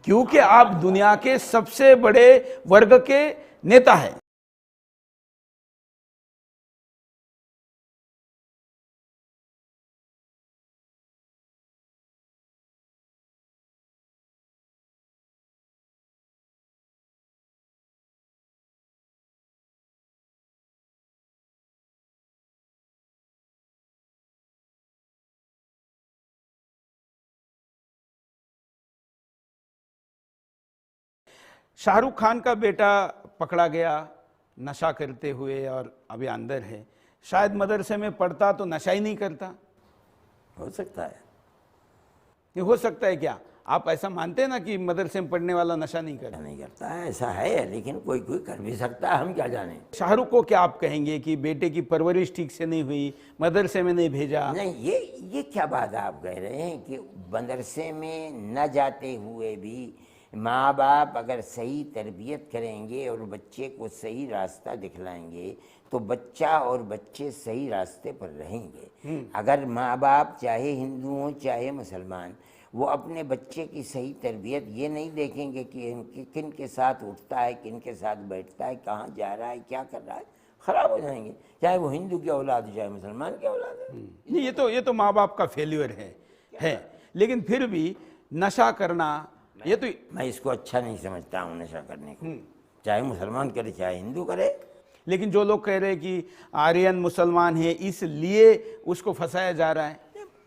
क्योंकि आप दुनिया के सबसे बड़े वर्ग के नेता हैं। शाहरुख खान का बेटा पकड़ा गया नशा करते हुए और अभी अंदर है। शायद मदरसे में पढ़ता तो नशा ही नहीं करता। हो सकता है। ये हो सकता है क्या? आप ऐसा मानते हैं ना कि मदरसे में पढ़ने वाला नशा नहीं करता? नहीं करता है, ऐसा है, लेकिन कोई कोई कर भी सकता है, हम क्या जाने। शाहरुख को क्या आप कहेंगे कि बेटे की परवरिश ठीक से नहीं हुई, मदरसे में नहीं भेजा? नहीं, ये क्या बात आप कह रहे हैं कि मदरसे में न जाते हुए भी माँ बाप अगर सही तरबियत करेंगे और बच्चे को सही रास्ता दिखलाएंगे तो बच्चा और बच्चे सही रास्ते पर रहेंगे। अगर माँ बाप चाहे हिंदू हों चाहे मुसलमान, वो अपने बच्चे की सही तरबियत ये नहीं देखेंगे कि किन के साथ उठता है, किन के साथ बैठता है, कहाँ जा रहा है, क्या कर रहा है, ख़राब हो जाएंगे। चाहे वो हिंदू की औलाद हो चाहे मुसलमान की औलाद है। नहीं, ये तो माँ बाप का फेल्यूर है। लेकिन फिर भी नशा करना, ये तो मैं इसको अच्छा नहीं समझता हूँ नशा करने को, चाहे मुसलमान करे चाहे हिंदू करे। लेकिन जो लोग कह रहे हैं कि आर्यन मुसलमान है इसलिए उसको फंसाया जा रहा है,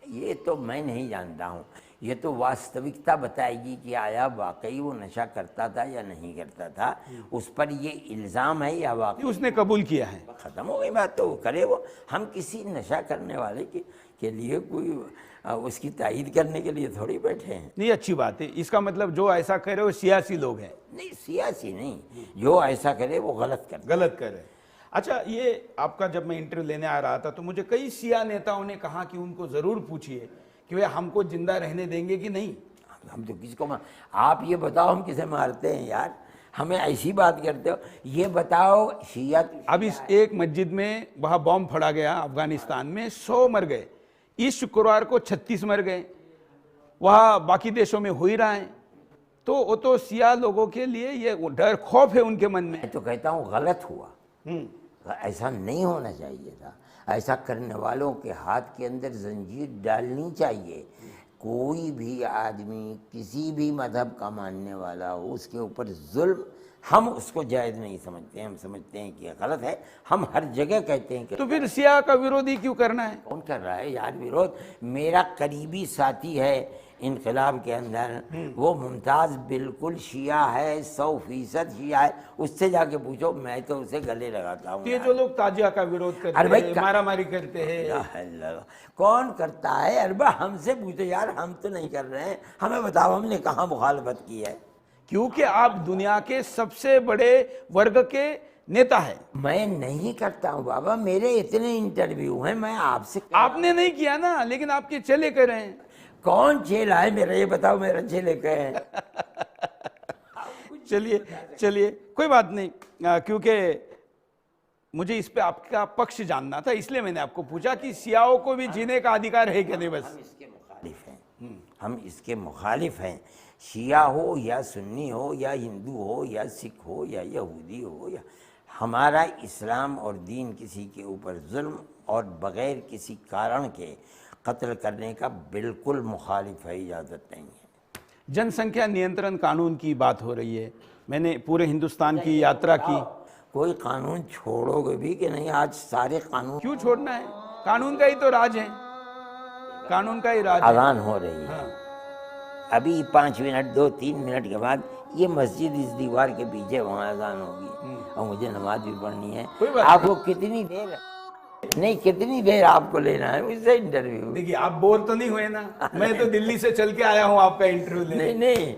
ये तो मैं नहीं जानता हूँ। ये तो वास्तविकता बताएगी कि आया वाकई वो नशा करता था या नहीं करता था। उस पर ये इल्ज़ाम है या वाकई उसने कबूल किया है। ख़त्म हो गई बात, तो करे वो। हम किसी नशा करने वाले के लिए कोई उसकी तायीद करने के लिए थोड़ी बैठे हैं। नहीं, अच्छी बात है। इसका मतलब जो ऐसा कह रहे वो सियासी लोग हैं। नहीं, सियासी नहीं, जो ऐसा करे वो गलत करे। अच्छा, ये आपका जब मैं इंटरव्यू लेने आ रहा था तो मुझे कई सिया नेताओं ने कहा कि उनको ज़रूर पूछिए कि वे हमको जिंदा रहने देंगे कि नहीं। हम तो किसको आप ये बताओ हम किसे मारते हैं यार, हमें ऐसी बात करते हो। ये बताओ शिया अब इस एक मस्जिद में वहाँ बॉम्ब फड़ा गया अफगानिस्तान में, 100 मर गए। इस शुक्रवार को 36 मर गए। वहाँ बाकी देशों में हो ही रहा है। तो वो तो सिया लोगों के लिए ये डर खौफ है उनके मन में। मैं तो कहता हूँ गलत हुआ, ऐसा नहीं होना चाहिए था। ऐसा करने वालों के हाथ के अंदर जंजीर डालनी चाहिए। कोई भी आदमी किसी भी मजहब का मानने वाला हो, उसके ऊपर जुल्म हम उसको जायज़ नहीं समझते। हम समझते हैं कि गलत है। हम हर जगह कहते हैं कि तो फिर सिया का विरोधी क्यों करना है? कौन कर रहा है यार विरोध? मेरा करीबी साथी है इनकलाब के अंदर, वो मुमताज़ बिल्कुल शिया है, 100% शिया है। उससे जाके पूछो, मैं तो उसे गले लगाता हूँ। ये जो लोग ताजिया का विरोध करते हैं, मारामारी करते हैं, कौन करता है? अरबा हमसे पूछो यार, हम तो नहीं कर रहे हैं। हमें बताओ हमने कहाँ मुखालफत की है? क्योंकि आप दुनिया के सबसे बड़े वर्ग के नेता हैं। मैं नहीं करता हूँ बाबा, मेरे इतने इंटरव्यू हैं। मैं आपसे आपने नहीं किया ना, लेकिन आपके चेले कर रहे हैं। कौन चेला है मेरा, ये बताओ मेरा चेले क्या है? चलिए कोई बात नहीं, क्योंकि मुझे इस पे आपका पक्ष जानना था, इसलिए मैंने आपको पूछा कि सियाओं को भी जीने का अधिकार है कि नहीं। बस हम इसके मुखालिफ हैं, हम इसके मुखालिफ हैं। शिया हो या सुन्नी हो या हिंदू हो या सिख हो या यहूदी हो, या हमारा इस्लाम और दीन किसी के ऊपर जुल्म और बग़ैर किसी कारण के कत्ल करने का बिल्कुल मुखालिफ है, इजाज़त नहीं है। जनसंख्या नियंत्रण कानून की बात हो रही है। मैंने पूरे हिंदुस्तान की यात्रा की। कोई कानून छोड़ोगे भी कि नहीं? आज सारे कानून क्यों छोड़ना है? कानून का ही तो राज है, कानून का ही राज है। अजान हो रही है अभी 5 मिनट 2-3 मिनट के बाद ये मस्जिद इस दीवार के पीछे वहाँ अजान होगी और मुझे नमाज भी पढ़नी है। आपको कितनी देर नहीं, कितनी देर आपको लेना है मुझसे इंटरव्यू? देखिए, आप बोर तो नहीं हुए ना? मैं तो दिल्ली से चल के आया हूँ आपका इंटरव्यू लेने। नहीं,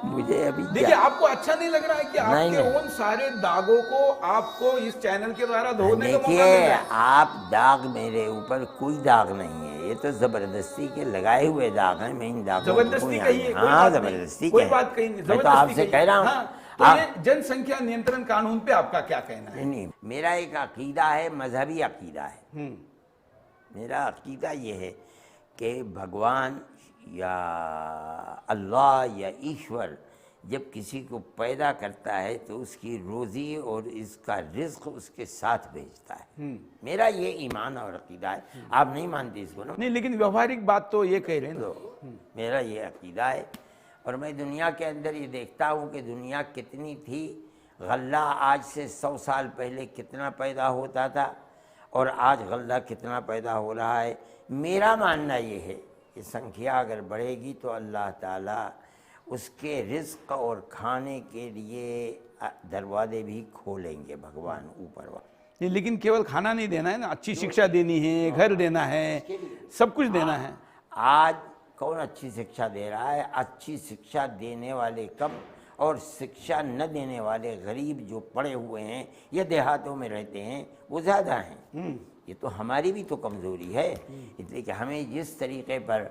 मुझे अभी देखिए, आपको अच्छा नहीं लग रहा है कि आपके उन सारे दागों को आपको इस चैनल के द्वारा धोने का मौका मिल रहा है? आप दाग, मेरे ऊपर कोई दाग नहीं है, ये तो जबरदस्ती के लगाए हुए दाग हैं। मैं इन दागों जबरदस्ती कहिए, हाँ जबरदस्ती, कोई बात कही नहीं, मैं तो आपसे कह रहा हूँ। तो ये जनसंख्या नियंत्रण कानून पे आपका क्या कहना है? नहीं, मेरा एक अकीदा है, मजहबी अकीदा है। मेरा अकीदा ये है कि भगवान या अल्लाह या ईश्वर जब किसी को पैदा करता है तो उसकी रोज़ी और इसका रिज्क उसके साथ भेजता है। मेरा ये ईमान और अकीदा है। आप नहीं मानते इसको ना? नहीं, लेकिन व्यवहारिक बात तो ये कह रहे हैं ना। तो मेरा ये अकीदा है। और मैं दुनिया के अंदर ये देखता हूँ कि दुनिया कितनी थी, गल्ला आज से 100 साल पहले कितना पैदा होता था और आज गल्ला कितना पैदा हो रहा है। मेरा मानना ये है कि संख्या अगर बढ़ेगी तो अल्लाह ताला उसके रिज्क और खाने के लिए दरवाजे भी खोलेंगे, भगवान ऊपर वाला। नहीं, लेकिन केवल खाना नहीं देना है ना, अच्छी शिक्षा देनी है, घर देना है, सब कुछ देना है। आज कौन अच्छी शिक्षा दे रहा है? अच्छी शिक्षा देने वाले कम और शिक्षा न देने वाले गरीब जो पड़े हुए हैं या देहातों में रहते हैं वो ज़्यादा हैं। ये तो हमारी भी तो कमज़ोरी है। इसलिए कि हमें जिस तरीके पर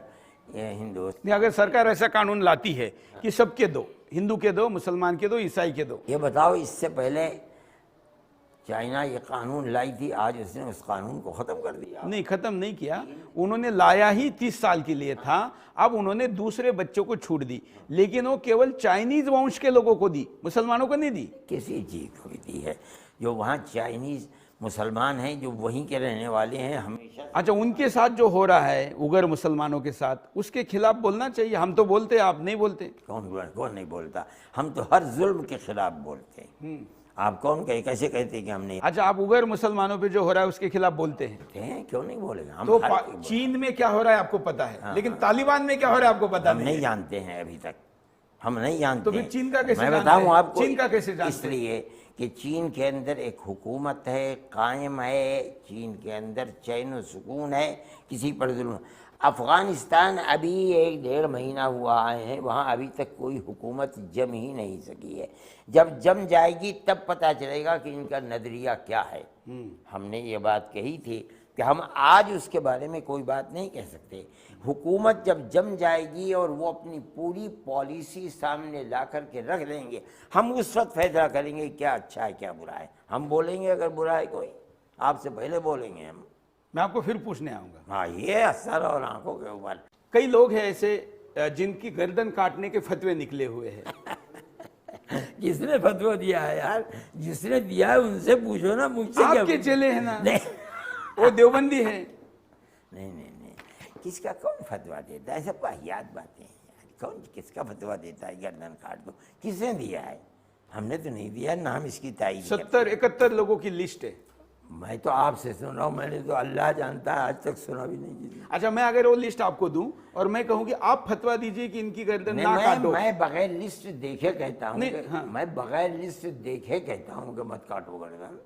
नहीं, अगर सरकार ऐसा कानून लाती है कि सबके दो, हिंदू के दो, मुसलमान के दो, ईसाई के दो। ये बताओ, इससे पहले चाइना ये कानून लाई थी, आज उसने उस कानून को ख़त्म कर दिया। नहीं, ख़त्म नहीं किया, उन्होंने लाया ही 30 साल के लिए था। अब उन्होंने दूसरे बच्चों को छूट दी, लेकिन वो केवल चाइनीज वंश के लोगों को दी, मुसलमानों को नहीं दी। किसी चीज़ को भी दी है? जो वहाँ चाइनीज़ मुसलमान हैं, जो वहीं के रहने वाले हैं, हमेशा। अच्छा, उनके साथ जो हो रहा है उगर मुसलमानों के साथ, उसके खिलाफ बोलना चाहिए। हम तो बोलते हैं, आप नहीं बोलते। कौन नहीं बोलता? हम तो हर जुल्म के खिलाफ बोलते हैं। आप कौन कहे, कैसे कहते हैं कि हम नहीं? अच्छा, आप उगर मुसलमानों पे जो हो रहा है उसके खिलाफ बोलते हैं? क्यों नहीं बोलेगा? हम तो चीन में क्या हो रहा है आपको पता है, लेकिन तालिबान में क्या हो रहा है आपको पता नहीं? नहीं जानते हैं अभी तक, हम नहीं जानते। तो फिर चीन का कैसे? मैं बताऊं आपको, चीन का कैसे जानते? इसलिए कि चीन के अंदर एक हुकूमत है, कायम है। चीन के अंदर चैन और सुकून है, किसी पर जुल्म। अफ़गानिस्तान अभी 1-1.5 महीना हुआ आए हैं, वहाँ अभी तक कोई हुकूमत जम ही नहीं सकी है। जब जम जाएगी तब पता चलेगा कि इनका नज़रिया क्या है। हमने ये बात कही थी कि हम आज उसके बारे में कोई बात नहीं कह सकते। हुकूमत जब जम जाएगी और वो अपनी पूरी पॉलिसी सामने ला कर के रख देंगे, हम उस वक्त फैसला करेंगे क्या अच्छा है क्या बुरा है। हम बोलेंगे अगर बुरा है कोई, आपसे पहले बोलेंगे हम। मैं आपको फिर पूछने आऊंगा। हाँ, ये असर और आंखों के ऊपर। कई लोग हैं ऐसे जिनकी गर्दन काटने के फतवे निकले हुए हैं। किसने फतवा दिया है यार? जिसने दिया है उनसे पूछो ना, मुझसे क्या? आपके चेले हैं ना? नहीं, वो देवबंदी है। नहीं, किसका कौन फतवा देता है? सब वाहियात बातें हैं यार। कौन किसका फतवा देता है गर्दन काट दो? किसने दिया है? हमने तो नहीं दिया ना, हम इसकी तारीफ। 70-71 लोगों की लिस्ट है। मैं तो आपसे सुन रहा हूँ, मैंने तो अल्लाह जानता है आज तक सुना भी नहीं किसी। अच्छा, मैं अगर वो लिस्ट आपको दूं और मैं कहूँ कि आप फतवा दीजिए कि इनकी गर्दन ना काटो। मैं बगैर लिस्ट देखे कहता हूँ। नहीं, हाँ। मैं बगैर लिस्ट देखे कहता हूँ कि मत काटो गर्दन।